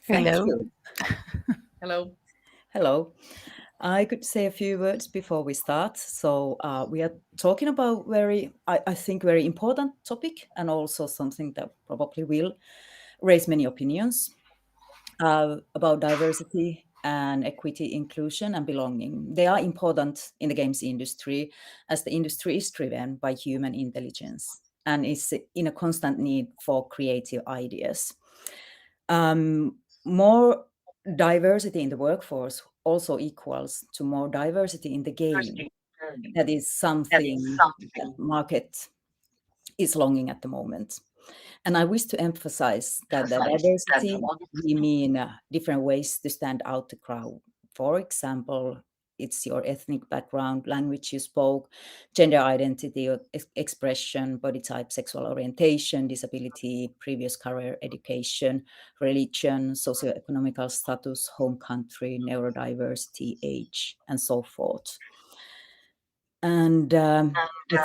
Thank Hello. you. Hello. Hello. I could say a few words before we start. So we are talking about I think, very important topic, and also something that probably will raise many opinions about diversity and equity, inclusion, and belonging. They are important in the games industry, as the industry is driven by human intelligence and is in a constant need for creative ideas. More diversity in the workforce also equals to more diversity in the game. That is something that market is longing at the moment. And I wish to emphasize that the diversity, we mean different ways to stand out the crowd. For example, it's your ethnic background, language you spoke, gender identity or expression, body type, sexual orientation, disability, previous career, education, religion, socioeconomical status, home country, neurodiversity, age, and so forth. And I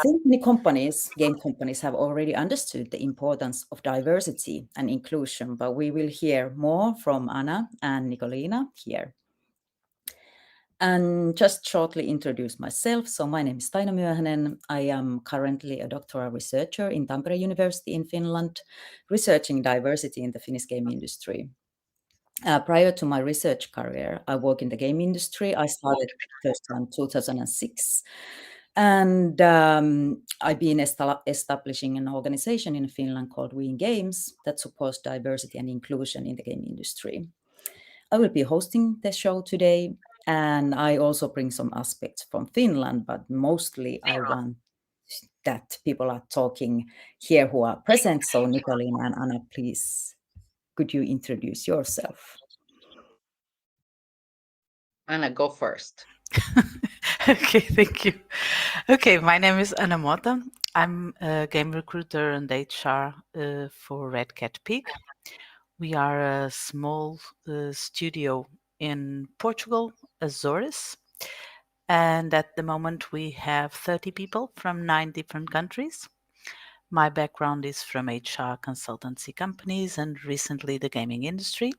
think many companies, game companies, have already understood the importance of diversity and inclusion, but we will hear more from Anna and Nicolina here. And just shortly introduce myself. So my name is Taina Myöhänen. I am currently a doctoral researcher in Tampere University in Finland, researching diversity in the Finnish game industry. Prior to my research career, I work in the game industry. I started first in 2006. And I've been establishing an organization in Finland called We in Games that supports diversity and inclusion in the game industry. I will be hosting the show today, and I also bring some aspects from Finland, but mostly I want that people are talking here who are present. So Nicolina and Anna, please, could you introduce yourself? Anna, go first. Okay, thank you. Okay, my name is Anna Mota. I'm a game recruiter and HR for Red Cat Peak. We are a small studio in Portugal, Azores. And at the moment, we have 30 people from 9 different countries. My background is from HR consultancy companies and recently the gaming industry.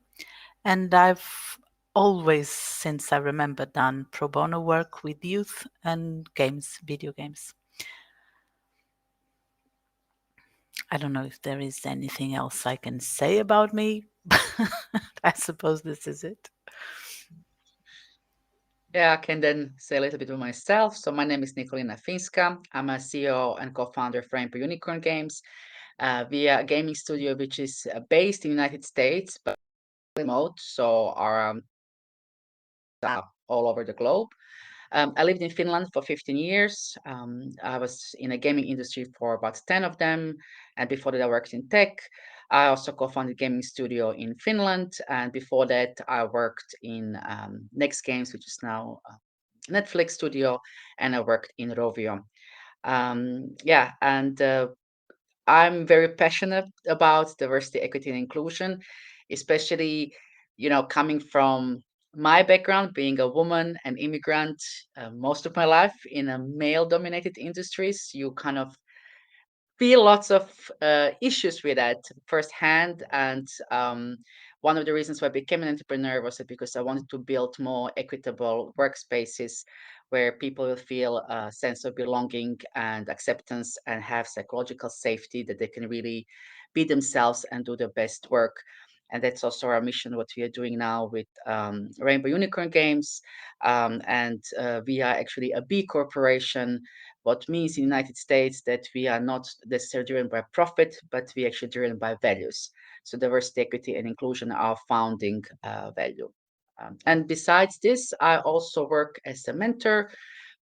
And I've always, since I remember, done pro bono work with youth and games, video games. I don't know if there is anything else I can say about me. I suppose this is it. Yeah, I can then say a little bit of myself. So my name is Nicolina Finska. I'm a CEO and co-founder of Rainbow Unicorn Games. We are a gaming studio which is based in the United States, but remote, so our all over the globe. I lived in Finland for 15 years. I was in the gaming industry for about 10 of them. And before that, I worked in tech. I also co-founded a gaming studio in Finland. And before that, I worked in Next Games, which is now a Netflix studio. And I worked in Rovio. I'm very passionate about diversity, equity, and inclusion, especially, coming from my background, being a woman, an immigrant, most of my life in a male-dominated industries. You kind of feel lots of issues with that firsthand. And one of the reasons why I became an entrepreneur was because I wanted to build more equitable workspaces where people will feel a sense of belonging and acceptance and have psychological safety, that they can really be themselves and do their best work. And that's also our mission, what we are doing now with Rainbow Unicorn Games. And we are actually a B corporation, what means in the United States that we are not necessarily driven by profit, but we actually driven by values. So diversity, equity, and inclusion are founding value. And besides this, I also work as a mentor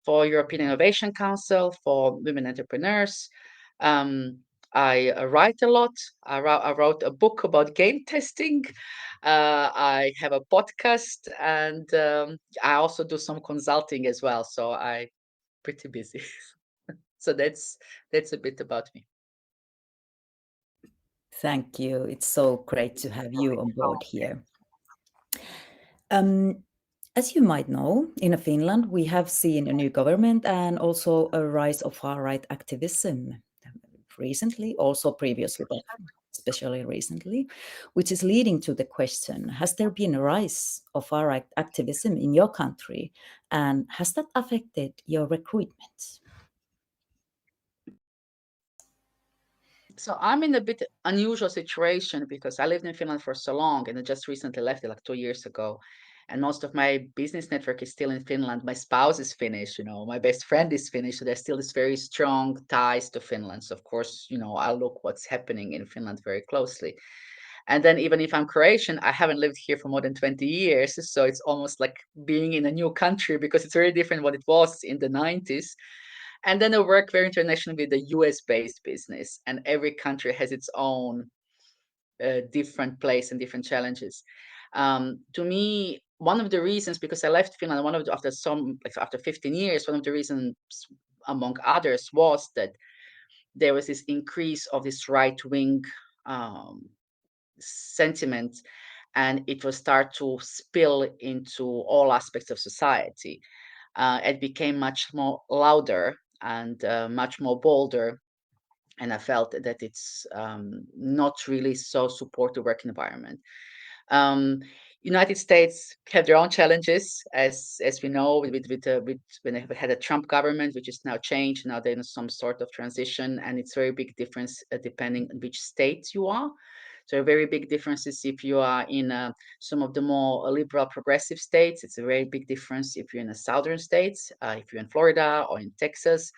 for European Innovation Council for women entrepreneurs. I write a lot. I wrote a book about game testing. I have a podcast, and I also do some consulting as well. So I pretty busy. So that's a bit about me. Thank you. It's so great to have you on board here. As you might know, in Finland, we have seen a new government and also a rise of far-right activism recently, also previously, but especially recently, which is leading to the question, has there been a rise of far-right activism in your country, and has that affected your recruitment? So I'm in a bit unusual situation because I lived in Finland for so long and I just recently left it like 2 years ago. And most of my business network is still in Finland. My spouse is Finnish, my best friend is Finnish. So there's still this very strong ties to Finland. So of course, I look what's happening in Finland very closely. And then even if I'm Croatian, I haven't lived here for more than 20 years. So it's almost like being in a new country because it's very different what it was in the 90s. And then I work very internationally with the US based business, and every country has its own different place and different challenges. To me, one of the reasons, because I left Finland, after 15 years, one of the reasons, among others, was that there was this increase of this right wing sentiment, and it will start to spill into all aspects of society. It became much more louder and much more bolder, and I felt that it's not really so supportive work environment. Um, United States have their own challenges, as we know, with when they have had a Trump government, which is now changed. Now they're in some sort of transition, and it's very big difference depending on which state you are. So very big differences if you are in some of the more liberal progressive states. It's a very big difference if you're in the southern states, if you're in Florida or in Texas.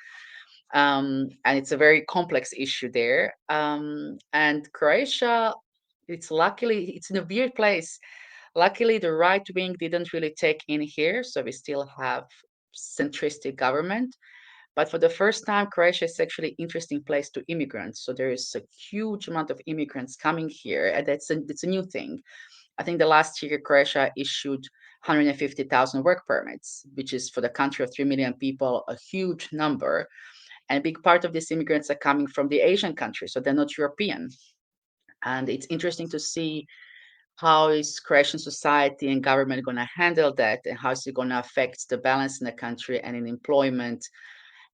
And it's a very complex issue there. And Croatia, it's in a weird place. Luckily, the right wing didn't really take in here, so we still have centristic government. But for the first time, Croatia is actually an interesting place to immigrants. So there is a huge amount of immigrants coming here, and it's a new thing. I think the last year Croatia issued 150,000 work permits, which is for the country of 3 million people a huge number. And a big part of these immigrants are coming from the Asian countries, so they're not European. And it's interesting to see how is Croatian society and government going to handle that, and how is it going to affect the balance in the country and in employment.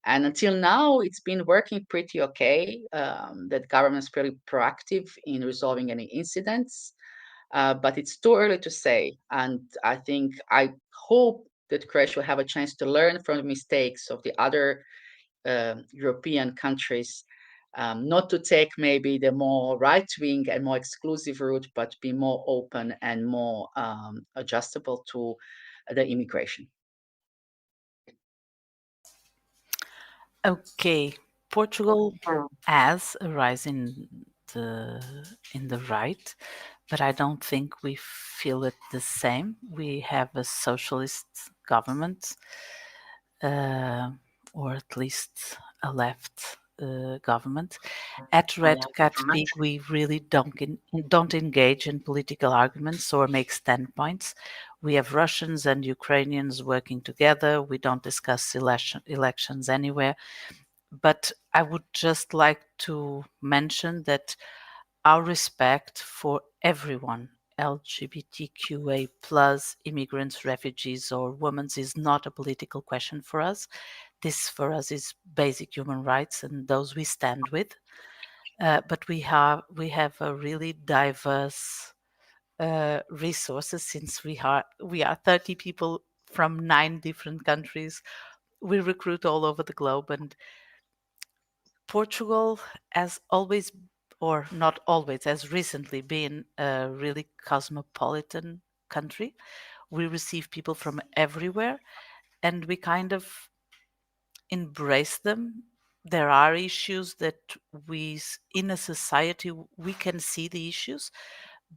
And until now, it's been working pretty okay. That government is pretty proactive in resolving any incidents, but it's too early to say. And I hope that Croatia will have a chance to learn from the mistakes of the other European countries, not to take maybe the more right wing and more exclusive route, but be more open and more adjustable to the immigration. Okay, Portugal has a rise in the right, but I don't think we feel it the same. We have a socialist government, or at least a left government. At Red Cat Peak, we really don't engage in political arguments or make standpoints. We have Russians and Ukrainians working together. We don't discuss elections anywhere. But I would just like to mention that our respect for everyone, LGBTQA plus immigrants, refugees, or women, is not a political question for us. This for us is basic human rights, and those we stand with. But we have a really diverse resources, since we are 30 people from 9 different countries. We recruit all over the globe, and Portugal has always, or not always, has recently been a really cosmopolitan country. We receive people from everywhere, and we kind of embrace them. There are issues that in a society, we can see the issues,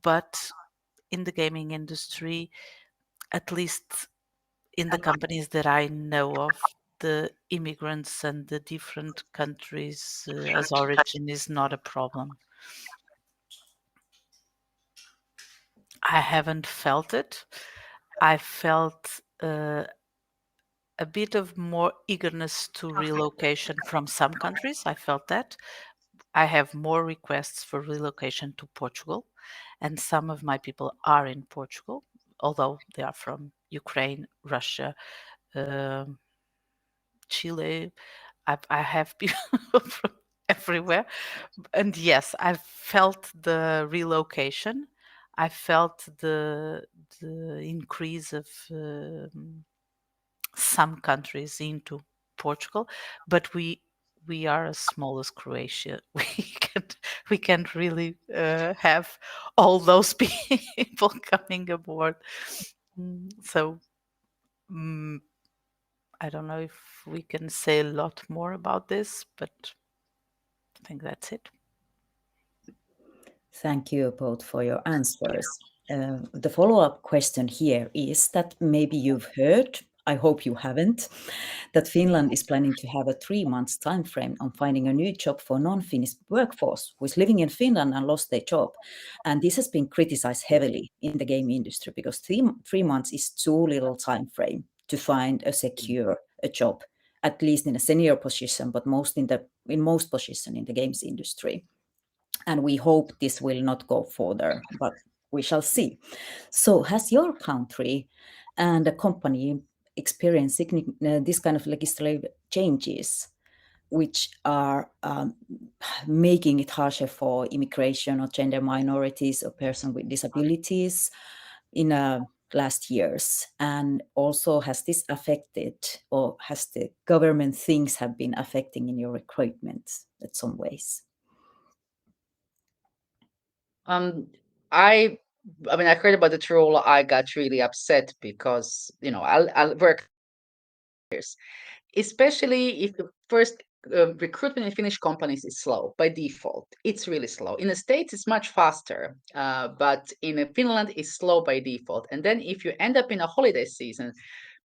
but in the gaming industry, at least in the companies that I know of, the immigrants and the different countries as origin is not a problem. I haven't felt it. I felt a bit of more eagerness to relocation from some countries. I felt that. I have more requests for relocation to Portugal, and some of my people are in Portugal, although they are from Ukraine, Russia, um, Chile. I have people from everywhere. And yes, I felt the relocation. I felt the increase of some countries into Portugal, but we are as small as Croatia. We can't really have all those people coming aboard. So mm, I don't know if we can say a lot more about this, but I think that's it. Thank you both for your answers. The follow-up question here is that maybe you've heard, I hope you haven't, that Finland is planning to have a 3 months time frame on finding a new job for non-Finnish workforce who is living in Finland and lost their job. And this has been criticized heavily in the game industry because 3 months is too little time frame to find a secure a job, at least in a senior position, but in most position in the games industry. And we hope this will not go further, but we shall see. So has your country and a company experienced this kind of legislative changes which are making it harsher for immigration or gender minorities or persons with disabilities in last years? And also, has this affected, or has the government things have been affecting in your recruitment in some ways? Um, I, I mean, I heard about the rule. I got really upset because I'll work years, especially if the first recruitment in Finnish companies is slow by default. It's really slow. In the States, it's much faster, but in Finland, it's slow by default. And then if you end up in a holiday season,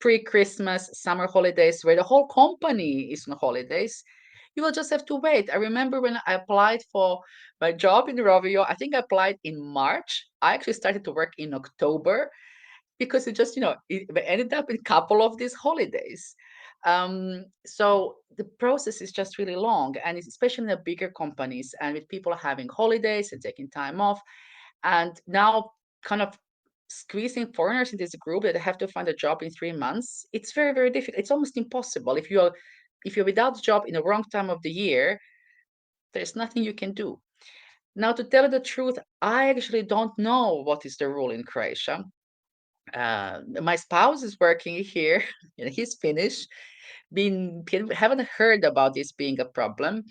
pre-Christmas, summer holidays, where the whole company is on holidays, you will just have to wait. I remember when I applied for my job in Rovio, I think I applied in March. I actually started to work in October because it just it ended up in a couple of these holidays. So the process is just really long, and it's especially in the bigger companies and with people having holidays and taking time off, and now kind of squeezing foreigners in this group that have to find a job in 3 months. It's very, very difficult. It's almost impossible. If you're without a job in the wrong time of the year, there's nothing you can do. Now, to tell you the truth, I actually don't know what is the rule in Croatia. My spouse is working here, and he's Finnish. Haven't heard about this being a problem.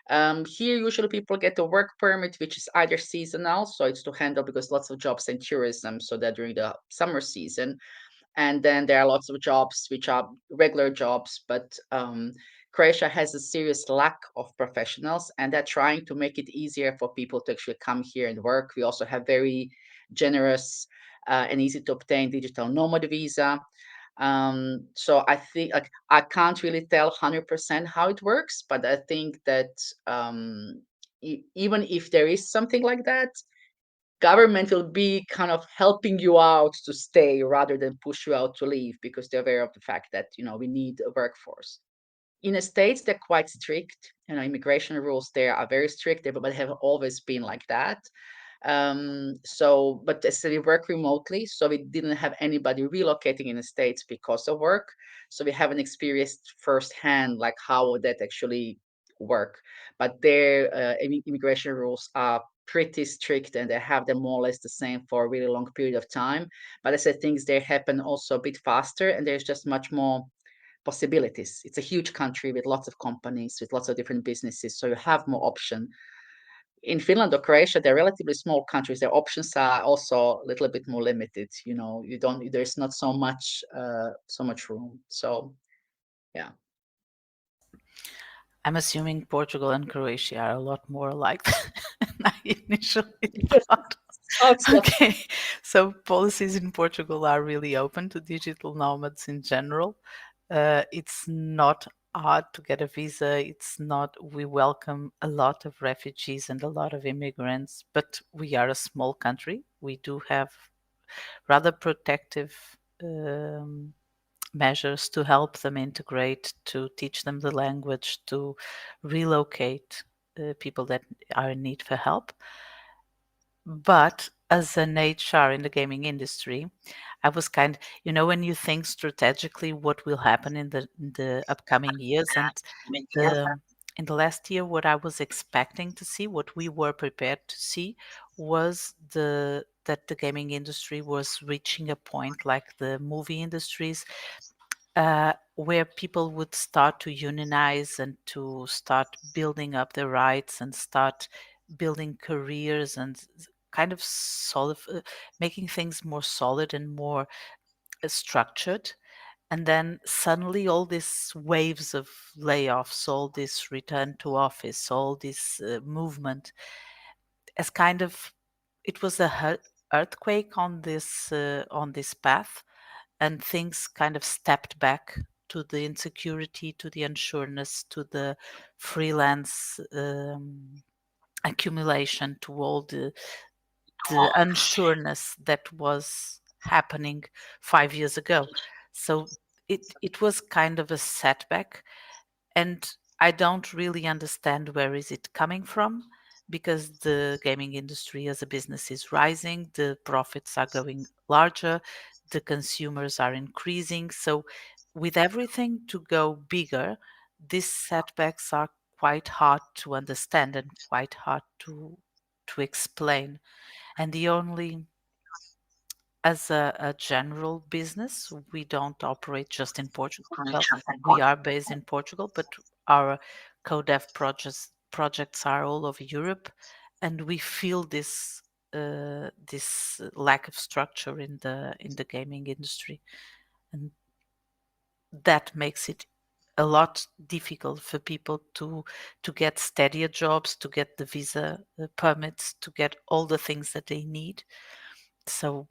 Here, usually people get a work permit, which is either seasonal, so it's to handle because lots of jobs in tourism, so that during the summer season, and then there are lots of jobs which are regular jobs, but Croatia has a serious lack of professionals, and they're trying to make it easier for people to actually come here and work. We also have very generous and easy to obtain digital nomad visa. So I think, like, I can't really tell 100% how it works, but I think that even if there is something like that, government will be kind of helping you out to stay rather than push you out to leave, because they're aware of the fact that we need a workforce. In the States, they're quite strict. Immigration rules there are very strict, but have always been like that. But as I said, we work remotely, so we didn't have anybody relocating in the States because of work. So we haven't experienced firsthand like how would that actually work. But their immigration rules are pretty strict, and they have them more or less the same for a really long period of time. But as I said, things there happen also a bit faster, and there's just much more possibilities. It's a huge country with lots of companies, with lots of different businesses, so you have more option. In Finland or Croatia, they're relatively small countries. Their options are also a little bit more limited. There's not so much room. So yeah. I'm assuming Portugal and Croatia are a lot more alike than I initially thought. Okay, so policies in Portugal are really open to digital nomads in general. It's not hard to get a visa. We welcome a lot of refugees and a lot of immigrants, but we are a small country. We do have rather protective measures to help them integrate, to teach them the language, to relocate people that are in need for help. But as an HR in the gaming industry, I was when you think strategically what will happen in the upcoming years, and in the last year, what I was expecting to see, what we were prepared to see, was that the gaming industry was reaching a point like the movie industries, where people would start to unionize and to start building up their rights and start building careers and kind of solid, making things more solid and more structured. And then suddenly all these waves of layoffs, all this return to office, all this movement, as kind of, it was a earthquake on this path, and things kind of stepped back to the insecurity, to the unsureness, to the freelance accumulation, to all the unsureness that was happening 5 years ago. So it was kind of a setback, and I don't really understand where is it coming from, because the gaming industry as a business is rising, the profits are going larger, the consumers are increasing. So with everything to go bigger, these setbacks are quite hard to understand and quite hard to explain. And the only, as a general business, we don't operate just in Portugal. Well, we are based in Portugal, but our co-dev projects are all over Europe, and we feel this lack of structure in the gaming industry, and that makes it a lot difficult for people to get steadier jobs, to get the visa permits, to get all the things that they need. So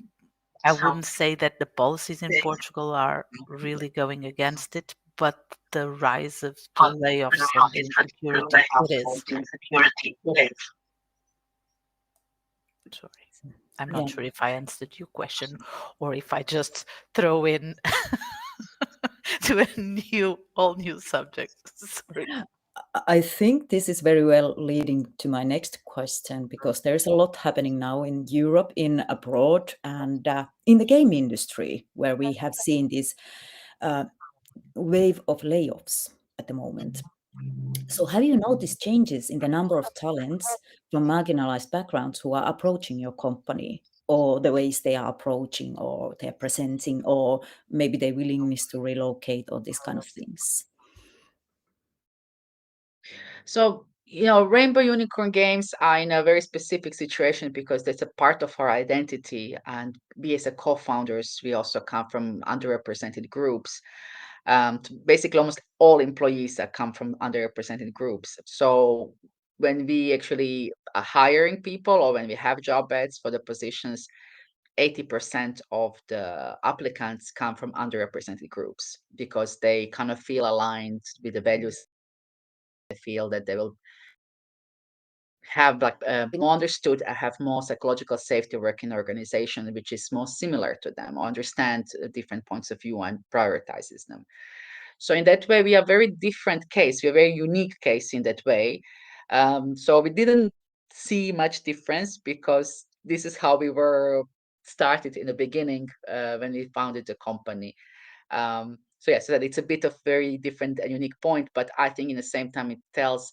I wouldn't say that the policies in Portugal are really going against it, but the rise of the layoffs and the insecurity, it is. Sorry. I'm Yeah, not sure if I answered your question or if I just throw in to a all new subject. Sorry. I think this is very well leading to my next question, because there's a lot happening now in Europe, in abroad, and in the game industry, where we have seen this uh, wave of layoffs at the moment. So, have you noticed changes in the number of talents from marginalized backgrounds who are approaching your company, or the ways they are approaching, or they're presenting, or maybe their willingness to relocate, or these kind of things? So, Rainbow Unicorn Games are in a very specific situation because that's a part of our identity. And we, as a co-founders, we also come from underrepresented groups. Basically, almost all employees that come from underrepresented groups. So, when we actually are hiring people or when we have job ads for the positions, 80% of the applicants come from underrepresented groups because they kind of feel aligned with the values. They feel that they will have more understood, have more psychological safety working organization, which is more similar to them, or understand different points of view and prioritizes them. So in that way, we are very different case. We are a very unique case in that way. So we didn't see much difference because this is how we were started in the beginning when we founded the company. So yes, that it's a bit of very different and unique point, but I think in the same time it tells,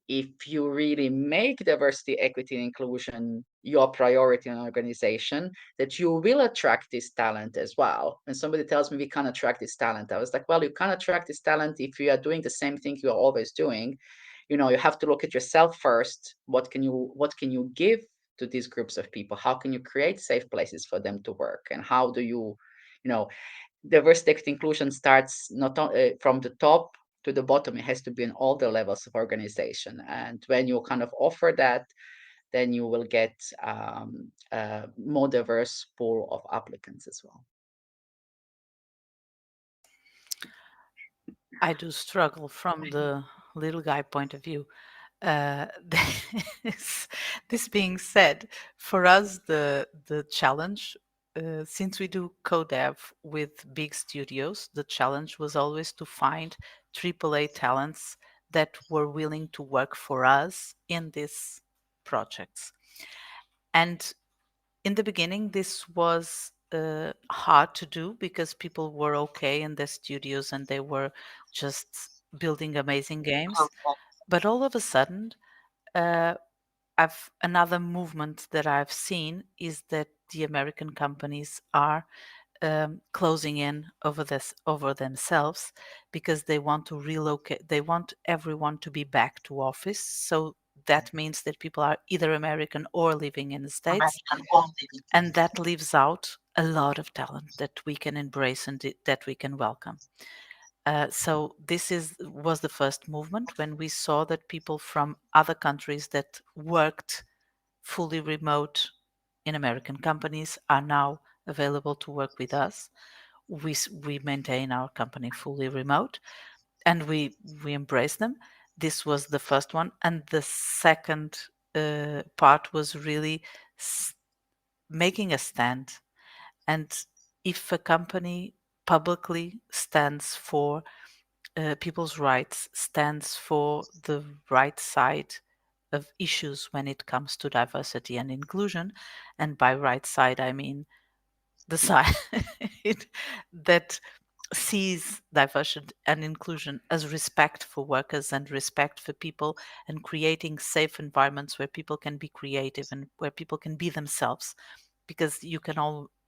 if you really make diversity, equity, and inclusion your priority in an organization, that you will attract this talent as well. When somebody tells me we can't attract this talent, I was like, well, you can't attract this talent if you are doing the same thing you are always doing. You have to look at yourself first. What can you give to these groups of people? How can you create safe places for them to work? And how do you know, diversity, equity, inclusion starts not from the top to the bottom. It has to be in all the levels of organization. And when you kind of offer that, then you will get a more diverse pool of applicants as well. I do struggle from the little guy point of view. Uh, this, this being said, for us, the challenge, since we do co-dev with big studios, the challenge was always to find AAA talents that were willing to work for us in these projects. And in the beginning, this was hard to do because people were okay in their studios and they were just building amazing games. But all of a sudden, another movement that I've seen is that the American companies are closing in over themselves because they want to relocate. They want everyone to be back to office. So that means that people are either American or living in the States, and that leaves out a lot of talent that we can embrace and that we can welcome. So this was the first movement when we saw that people from other countries that worked fully remote in American companies are now available to work with us. We maintain our company fully remote, and we embrace them. This was the first one, and the second part was really making a stand. And if a company publicly stands for people's rights, stands for the right side of issues when it comes to diversity and inclusion, and by right side I mean the side that sees diversity and inclusion as respect for workers and respect for people, and creating safe environments where people can be creative and where people can be themselves, because you can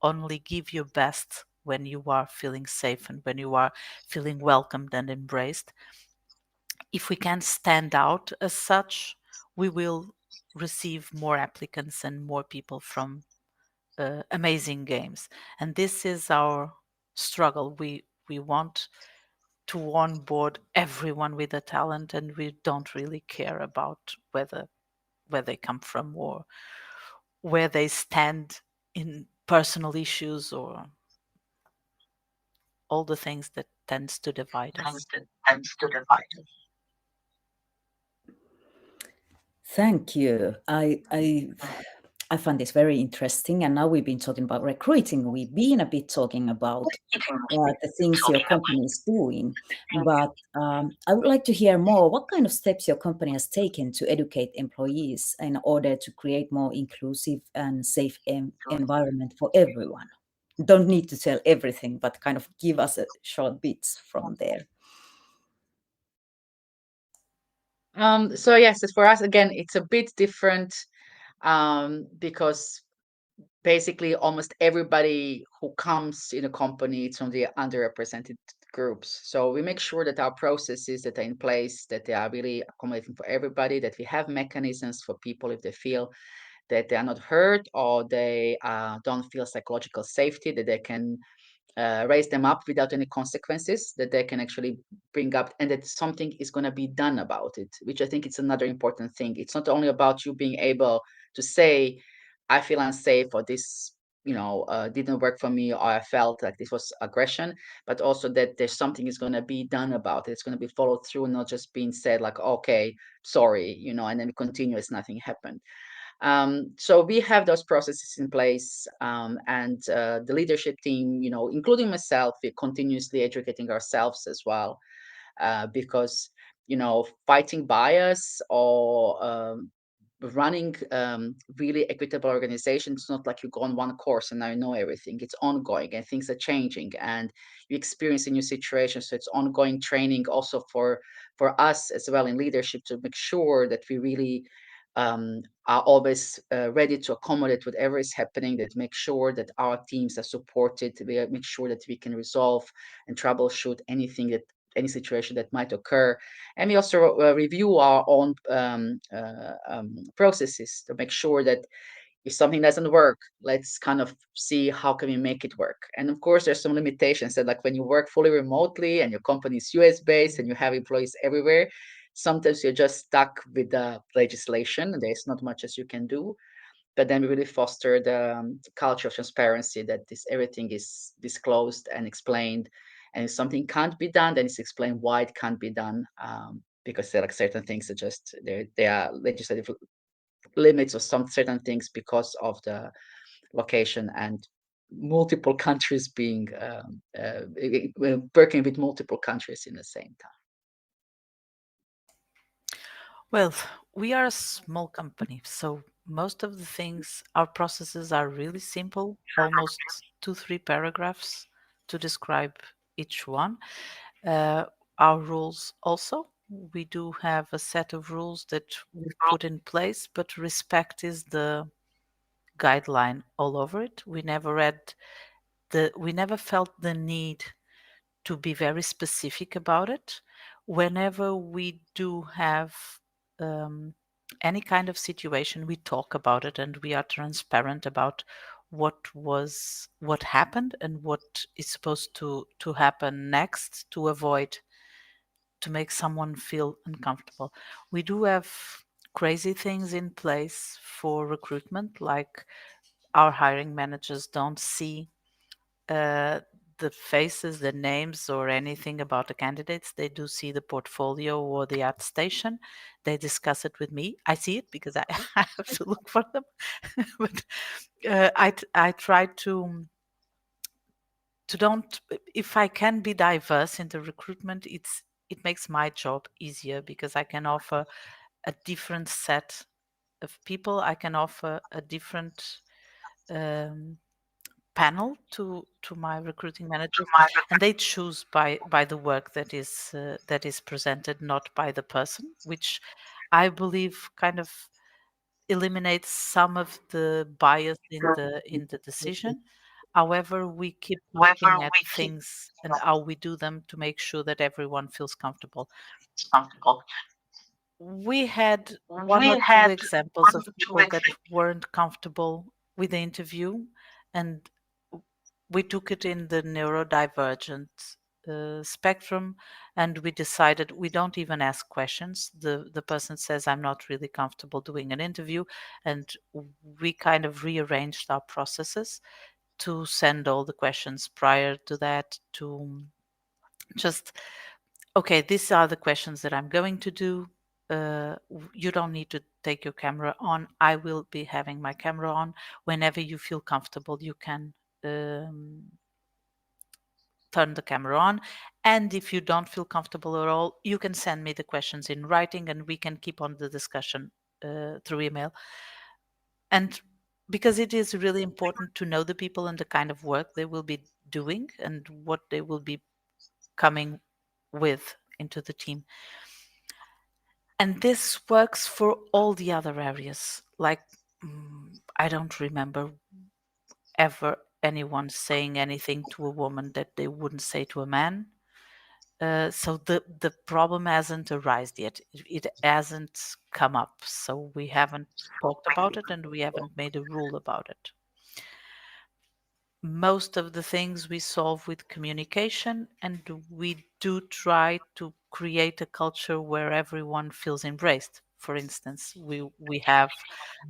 only give your best when you are feeling safe and when you are feeling welcomed and embraced. If we can stand out as such, we will receive more applicants and more people from amazing games. And this is our struggle. We want to onboard everyone with a talent, and we don't really care about where they come from or where they stand in personal issues or all the things that tends to divide us. Thank you. I find this very interesting. And now we've been talking about recruiting. We've been a bit talking about the things your company is doing. But I would like to hear more. What kind of steps your company has taken to educate employees in order to create more inclusive and safe environment for everyone? Don't need to tell everything, but kind of give us a short bits from there. So yes, as for us, again, it's a bit different because basically almost everybody who comes in a company is from the underrepresented groups. So we make sure that our processes that are in place, that they are really accommodating for everybody, that we have mechanisms for people if they feel that they are not heard or they don't feel psychological safety, that they can raise them up without any consequences, that they can actually bring up, and that something is going to be done about it, which I think it's another important thing. It's not only about you being able to say, I feel unsafe, or this, didn't work for me, or I felt like this was aggression, but also that there's something is going to be done about it. It's going to be followed through, not just being said like, okay, sorry, and then we continue as nothing happened. So we have those processes in place, and the leadership team, including myself, we're continuously educating ourselves as well, because fighting bias or running really equitable organizations, it's not like you go on one course and now you know everything. It's ongoing and things are changing and you experience a new situation. So it's ongoing training also for us as well in leadership to make sure that we really are always ready to accommodate whatever is happening, that make sure that our teams are supported, we make sure that we can resolve and troubleshoot any situation that might occur. And we also review our own processes to make sure that if something doesn't work, let's kind of see how can we make it work. And of course, there's some limitations that, like when you work fully remotely and your company is US based and you have employees everywhere, sometimes you're just stuck with the legislation. There's not much as you can do. But then we really foster the culture of transparency, that everything is disclosed and explained. And if something can't be done, then it's explained why it can't be done. Because there are like certain things that just there are legislative limits of some certain things because of the location and multiple countries being working with multiple countries in the same time. Well, we are a small company, so most of the things, our processes are really simple, almost 2, 3 paragraphs to describe each one. Uh, our rules also, We do have a set of rules that we've put in place, but respect is the guideline all over it. We never felt the need to be very specific about it. Whenever we do have um, any kind of situation, we talk about it and we are transparent about what happened and what is supposed to happen next to avoid to make someone feel uncomfortable. We do have crazy things in place for recruitment, like our hiring managers don't see uh, the faces, the names, or anything about the candidates. They do see the portfolio or the attestation. They discuss it with me. I see it because I, I have to look for them. But I try to don't if I can be diverse in the recruitment, it makes my job easier because I can offer a different set of people. I can offer a different um, panel to my recruiting managers, and they choose by the work that is presented, not by the person, which I believe kind of eliminates some of the bias in the decision. However, we keep looking at things and how we do them to make sure that everyone feels comfortable. We had one or two examples of people that weren't comfortable with the interview, and we took it in the neurodivergent spectrum, and we decided we don't even ask questions. The person says, I'm not really comfortable doing an interview, and we kind of rearranged our processes to send all the questions prior to that to just, okay, these are the questions that I'm going to do. You don't need to take your camera on. I will be having my camera on. Whenever you feel comfortable, you can um, turn the camera on. And if you don't feel comfortable at all, you can send me the questions in writing and we can keep on the discussion through email. And because it is really important to know the people and the kind of work they will be doing and what they will be coming with into the team. And this works for all the other areas. Like, I don't remember ever anyone saying anything to a woman that they wouldn't say to a man. So the problem hasn't arisen yet. It hasn't come up. So we haven't talked about it and we haven't made a rule about it. Most of the things we solve with communication, and we do try to create a culture where everyone feels embraced. For instance, we have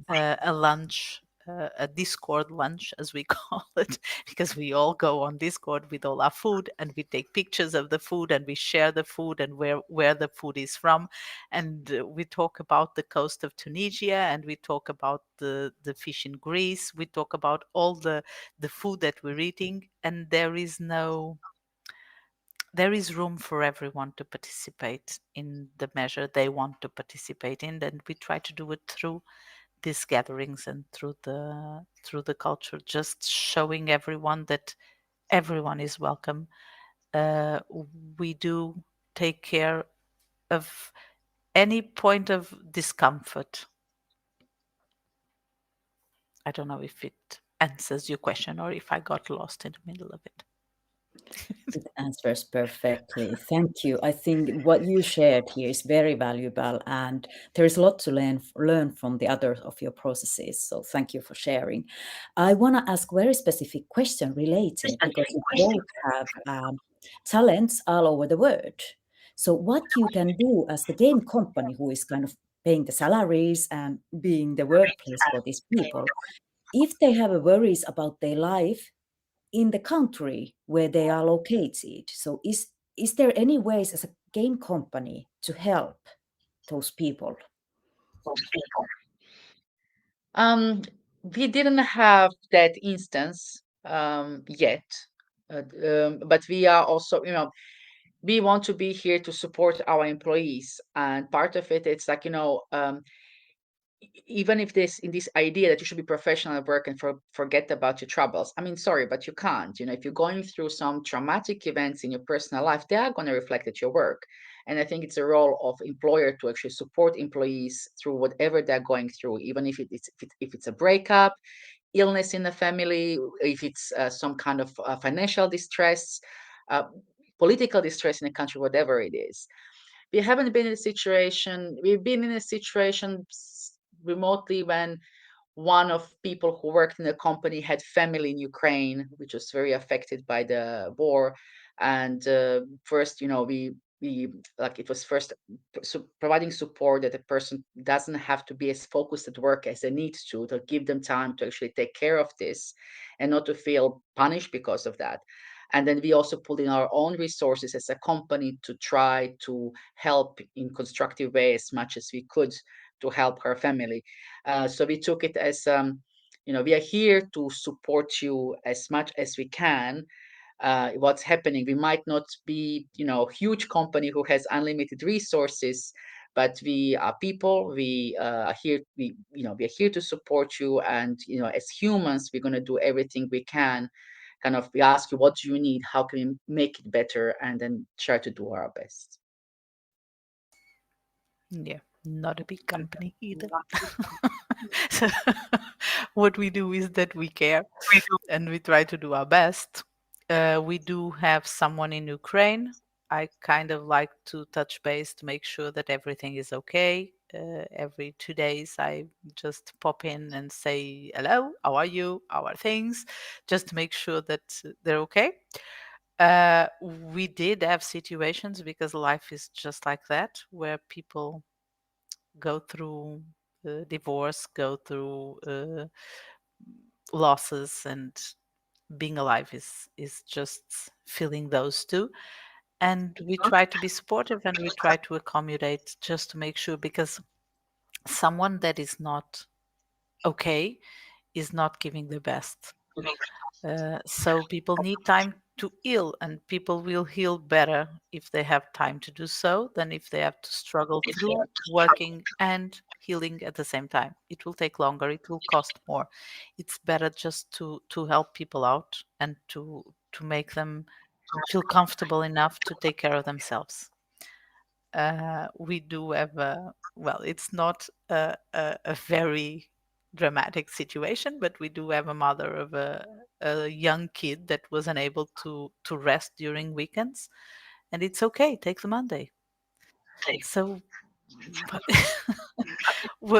a lunch, a Discord lunch, as we call it, because we all go on Discord with all our food and we take pictures of the food and we share the food and where the food is from. And we talk about the coast of Tunisia and we talk about the fish in Greece. We talk about all the food that we're eating, and there is room for everyone to participate in the measure they want to participate in, and we try to do it through these gatherings and through the culture, just showing everyone that everyone is welcome. uh, we do take care of any point of discomfort. I don't know if it answers your question or if I got lost in the middle of it. It answers perfectly. Thank you. I think what you shared here is very valuable, and there is a lot to learn from the other of your processes. So thank you for sharing. I want to ask very specific question related because you both have talents all over the world. So what you can do as the game company who is kind of paying the salaries and being the workplace for these people, if they have a worries about their life in the country where they are located. So is there any ways as a game company to help those people? Um, we didn't have that instance yet, but we are also, we want to be here to support our employees, and part of it, it's like, even if this in this idea that you should be professional at work and forget about your troubles. I mean, sorry, but you can't. If you're going through some traumatic events in your personal life, they are going to reflect at your work. And I think it's a role of employer to actually support employees through whatever they're going through, even if it's a breakup, illness in the family, if it's some kind of financial distress, uh, political distress in the country, whatever it is. We haven't been in a situation, we've been in a situation remotely when one of people who worked in the company had family in Ukraine, which was very affected by the war. And first, we like it was first providing support that the person doesn't have to be as focused at work as they need to give them time to actually take care of this and not to feel punished because of that. And then we also put in our own resources as a company to try to help in constructive way as much as we could to help her family. So we took it as, we are here to support you as much as we can. What's happening? We might not be, huge company who has unlimited resources, but we are people. We are here. We are here to support you, and as humans, we're going to do everything we can. Kind of, we ask you, what do you need? How can we make it better? And then try to do our best. Yeah, not a big company either. So what we do is that we care and we try to do our best. We do have someone in Ukraine. I kind of like to touch base to make sure that everything is okay. Every 2 days, I just pop in and say, hello, how are you? How are things? Just to make sure that they're okay. We did have situations because life is just like that, where people go through divorce, go through losses, and being alive is just feeling those too. And we try to be supportive and we try to accommodate just to make sure, because someone that is not okay is not giving their best. So people need time to heal, and people will heal better if they have time to do so than if they have to struggle through working and healing at the same time. It will take longer, it will cost more. It's better just to help people out and to make them feel comfortable enough to take care of themselves. We do have a, well, it's not a very dramatic situation, but we do have a mother of a young kid that was unable to rest during weekends, and it's okay, take the Monday. So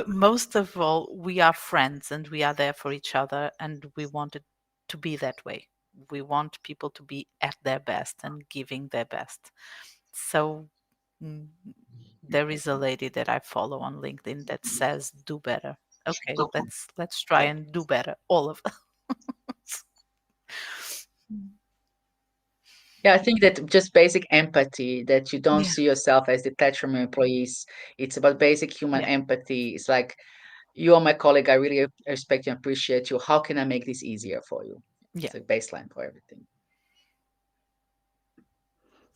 most of all, we are friends and we are there for each other, and we want it to be that way. We want people to be at their best and giving their best. So mm, there is a lady that I follow on LinkedIn that says do better. Okay, let's try and do better, all of us. Yeah, I think that just basic empathy, that you don't Yeah, see yourself as detached from your employees. It's about basic human yeah, empathy. It's like, you are my colleague. I really respect you and appreciate you. How can I make this easier for you? yeah. It's a baseline for everything.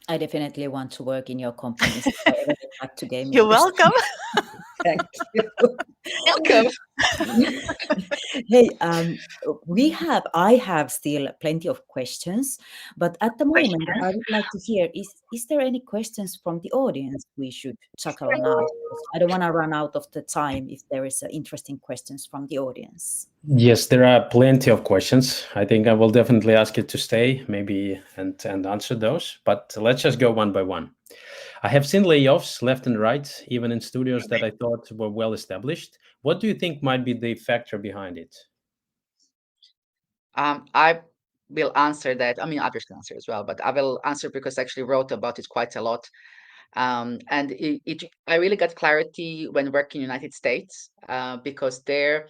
I definitely want to work in your companies if I ever get back to game You're industry. welcome. Thank you. Welcome. Hey, I have still plenty of questions, but at the moment, I would like to hear, is there any questions from the audience we should tackle now? Because I don't want to run out of the time if there is interesting questions from the audience. Yes, there are plenty of questions. I think I will definitely ask you to stay, maybe, and answer those. But let's just go one by one. I have seen layoffs left and right, even in studios that I thought were well established. What do you think might be the factor behind it? I will answer that. I mean, others can answer as well, but I will answer because I actually wrote about it quite a lot. And I really got clarity when working in the United States, because there,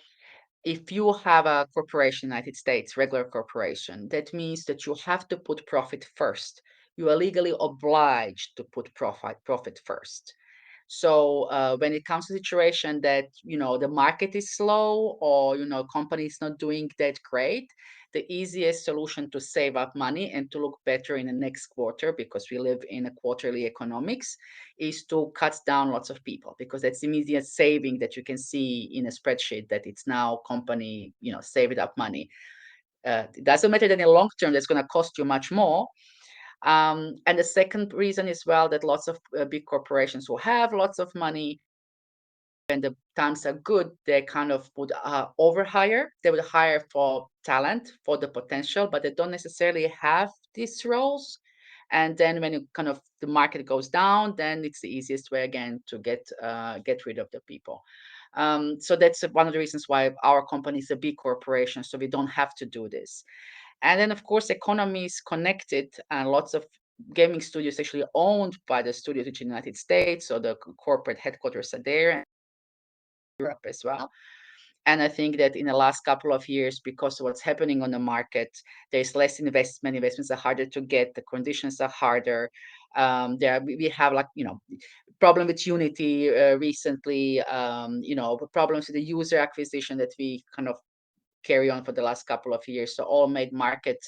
if you have a corporation in the United States, regular corporation, that means that you have to put profit first. You are legally obliged to put profit first. So when it comes to situation that the market is slow, or company is not doing that great, the easiest solution to save up money and to look better in the next quarter, because we live in a quarterly economics, is to cut down lots of people, because that's immediate saving that you can see in a spreadsheet that it's now company saving up money. It doesn't matter that in the long term that's going to cost you much more, And the second reason is, well, that lots of big corporations who have lots of money, when the times are good, they kind of would overhire. They would hire for talent, for the potential, but they don't necessarily have these roles. And then when you kind of the market goes down, then it's the easiest way again to get rid of the people. So that's one of the reasons why our company is a big corporation, so we don't have to do this. And then, of course, economy is connected, and lots of gaming studios actually owned by the studios in the United States, so the corporate headquarters are there, and Europe as well. And I think that in the last couple of years, because of what's happening on the market, there's less investment. Investments are harder to get. The conditions are harder. We have like problem with Unity recently. Problems with the user acquisition that we kind of carry on for the last couple of years. So all made market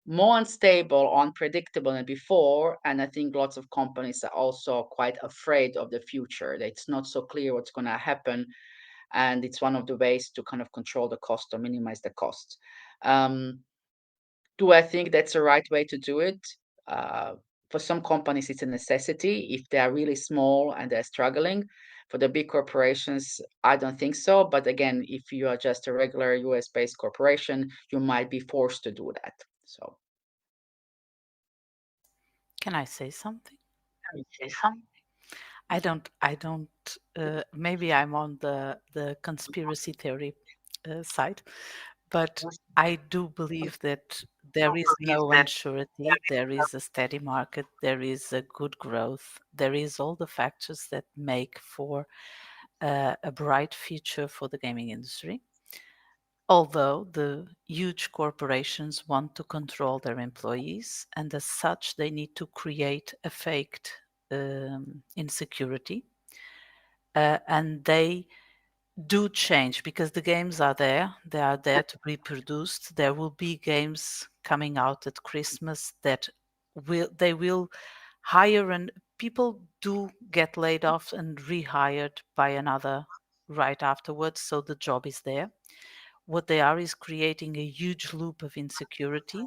more unstable, unpredictable than before. And I think lots of companies are also quite afraid of the future. That it's not so clear what's going to happen. And it's one of the ways to kind of control the cost or minimize the cost. Do I think that's the right way to do it? For some companies, it's a necessity if they are really small and they're struggling. For the big corporations, I don't think so. But again, if you are just a regular US-based corporation, you might be forced to do that. So, Can I say something? I don't, maybe I'm on the conspiracy theory side, but I do believe that there is no unsurety, there is a steady market, there is a good growth, there is all the factors that make for a bright future for the gaming industry. Although the huge corporations want to control their employees, and as such, they need to create a faked insecurity. And they do change because the games are there. They are there to be produced. There will be games coming out at Christmas that will hire, and people do get laid off and rehired by another right afterwards. So the job is there. What they are is creating a huge loop of insecurity.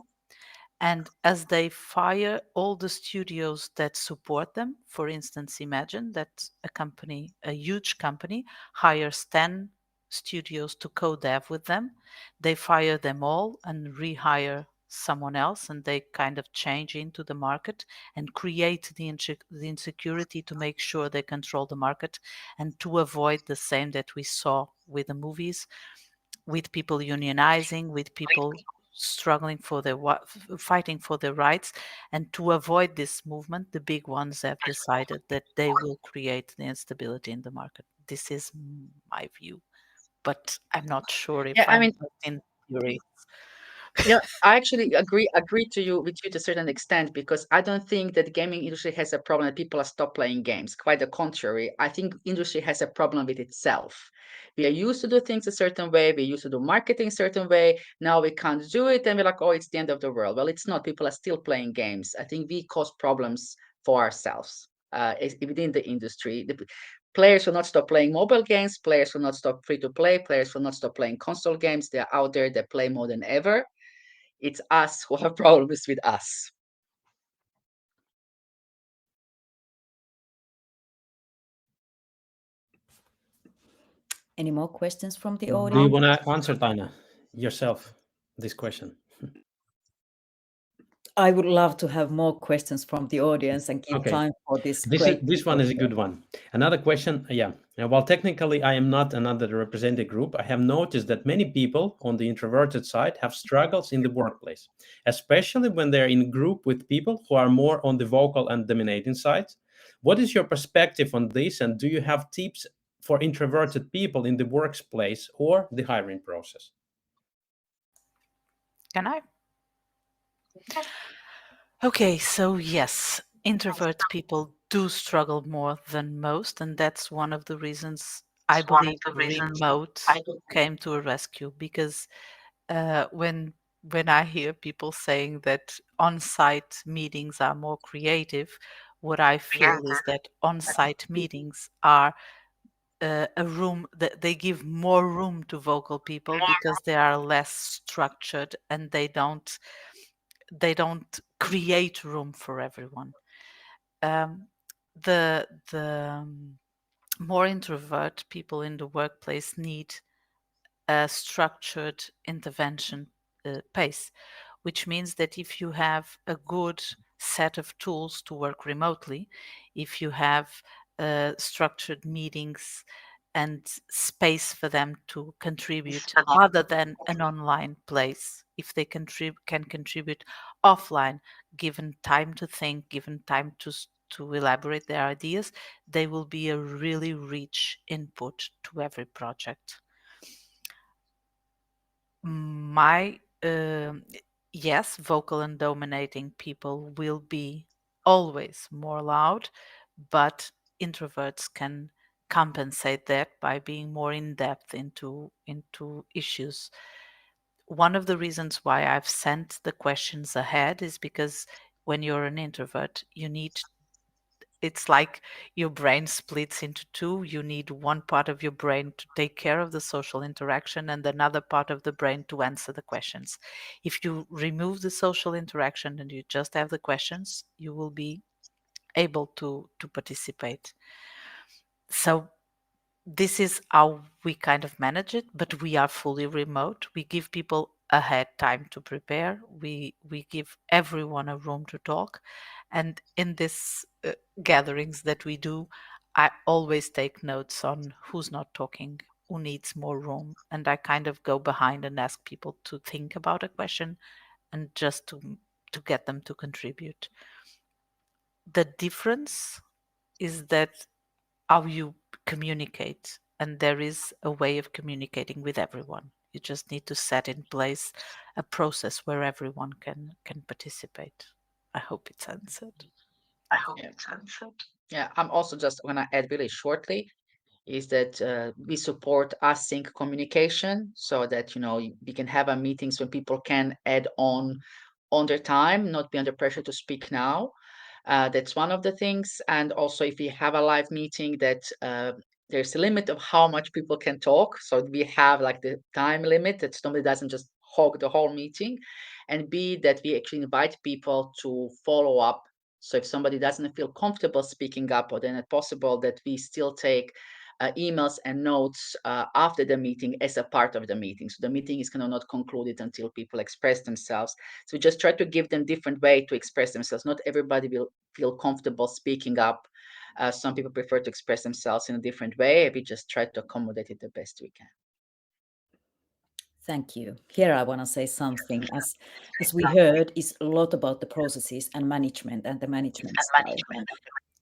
And as they fire all the studios that support them, for instance, imagine that a huge company, hires 10 studios to co-dev with them. They fire them all and rehire someone else, and they kind of change into the market and create the insecurity to make sure they control the market and to avoid the same that we saw with the movies, with people unionizing, with people struggling for their fighting for their rights. And to avoid this movement, the big ones have decided that they will create the instability in the market. This is my view, but I'm not sure if yeah, I I'm mean, in theory. yeah, I actually agree to you with you to a certain extent, because I don't think that the gaming industry has a problem that people are stop playing games. Quite the contrary. I think industry has a problem with itself. We are used to do things a certain way. We used to do marketing a certain way. Now we can't do it, and we're like, oh, it's the end of the world. Well, it's not. People are still playing games. I think we cause problems for ourselves within the industry. The players will not stop playing mobile games. Players will not stop free to play. Players will not stop playing console games. They're out there. They play more than ever. It's us who have problems with us. Any more questions from the Do you audience? want to answer, Taina, yourself, this question? I would love to have more questions from the audience and give Okay. time for this This great. one is a good one. Another question, yeah. While technically I am not another represented group, I have noticed that many people on the introverted side have struggles in the workplace, especially when they're in group with people who are more on the vocal and dominating side. What is your perspective on this, and do you have tips for introverted people in the workplace or the hiring process? Can I? Okay, so yes, introvert people do struggle more than most, and that's one of the reasons I believe remote came to a rescue. Because when I hear people saying that on-site meetings are more creative, what I feel is that on-site meetings are a room that they give more room to vocal people because they are less structured and they don't create room for everyone. The more introvert people in the workplace need a structured intervention pace, which means that if you have a good set of tools to work remotely, if you have structured meetings and space for them to contribute other than an online place, if they can contribute offline, given time to think, given time to elaborate their ideas, they will be a really rich input to every project. My yes, vocal and dominating people will be always more loud, but introverts can compensate that by being more in depth into issues. One of the reasons why I've sent the questions ahead is because when you're an introvert, it's like your brain splits into two. You need one part of your brain to take care of the social interaction and another part of the brain to answer the questions. If you remove the social interaction and you just have the questions, you will be able to participate. So this is how we kind of manage it, but we are fully remote. We give people ahead time to prepare. We give everyone a room to talk, and in this gatherings that we do, I always take notes on who's not talking, who needs more room, and I kind of go behind and ask people to think about a question and just to get them to contribute. The difference is that how you communicate, and there is a way of communicating with everyone. You just need to set in place a process where everyone can participate. I hope it's answered. Yeah. Yeah, I'm also just going to add really shortly is that we support async communication so that we can have our meetings when people can add on their time, not be under pressure to speak now. That's one of the things. And also, if we have a live meeting, that there's a limit of how much people can talk. So we have like the time limit that somebody doesn't just hog the whole meeting. And B, that we actually invite people to follow up. So if somebody doesn't feel comfortable speaking up, or then it's possible that we still take emails and notes after the meeting as a part of the meeting. So the meeting is kind of not concluded until people express themselves. So we just try to give them different way to express themselves. Not everybody will feel comfortable speaking up. Some people prefer to express themselves in a different way. We just try to accommodate it the best we can. Thank you. Here I want to say something. As we heard, is a lot about the processes and management and the management style.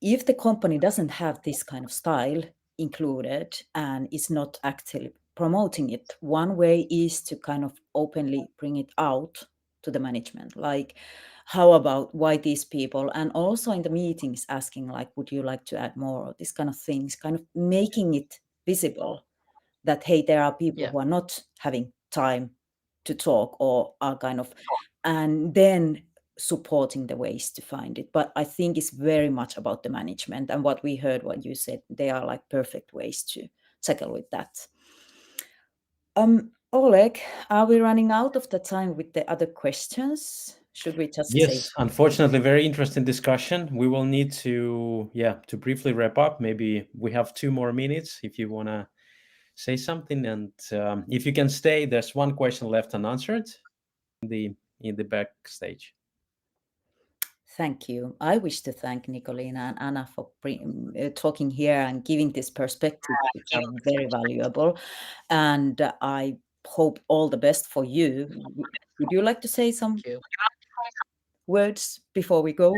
If the company doesn't have this kind of style included and is not actively promoting it, one way is to kind of openly bring it out to the management. Like, how about why these people? And also in the meetings asking, like, would you like to add more? Or this kind of things, kind of making it visible that, hey, there are people who are not having time to talk or are kind of, and then supporting the ways to find it. But I think it's very much about the management, and what we heard, what you said, they are like perfect ways to tackle with that. Oleg, are we running out of the time with the other questions? Should we just say? Yes, unfortunately, very interesting discussion. We will need to briefly wrap up. Maybe we have 2 more minutes if you want to say something. And if you can stay, there's one question left unanswered in the backstage. Thank you. I wish to thank Nicolina and Anna for talking here and giving this perspective, which are very valuable. And I hope all the best for you. Would you like to say some words before we go?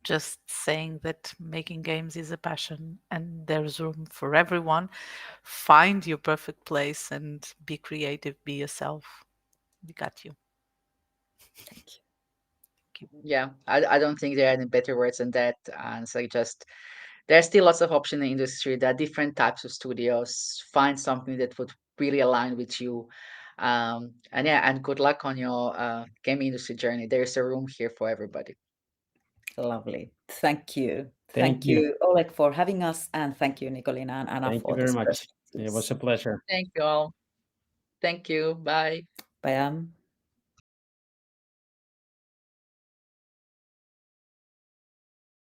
Just saying that making games is a passion and there's room for everyone. Find your perfect place and be creative, be yourself. We got you. Thank you. Yeah, I don't think there are any better words than that. And so there's still lots of options in the industry. There are different types of studios. Find something that would really align with you. And good luck on your game industry journey. There's a room here for everybody. Lovely. Thank you. Thank you. Oleg, for having us, and thank you, Nicolina and Anna, Thank for you very this much. perspectives. It was a pleasure. Thank you all. Thank you. Bye. Bye.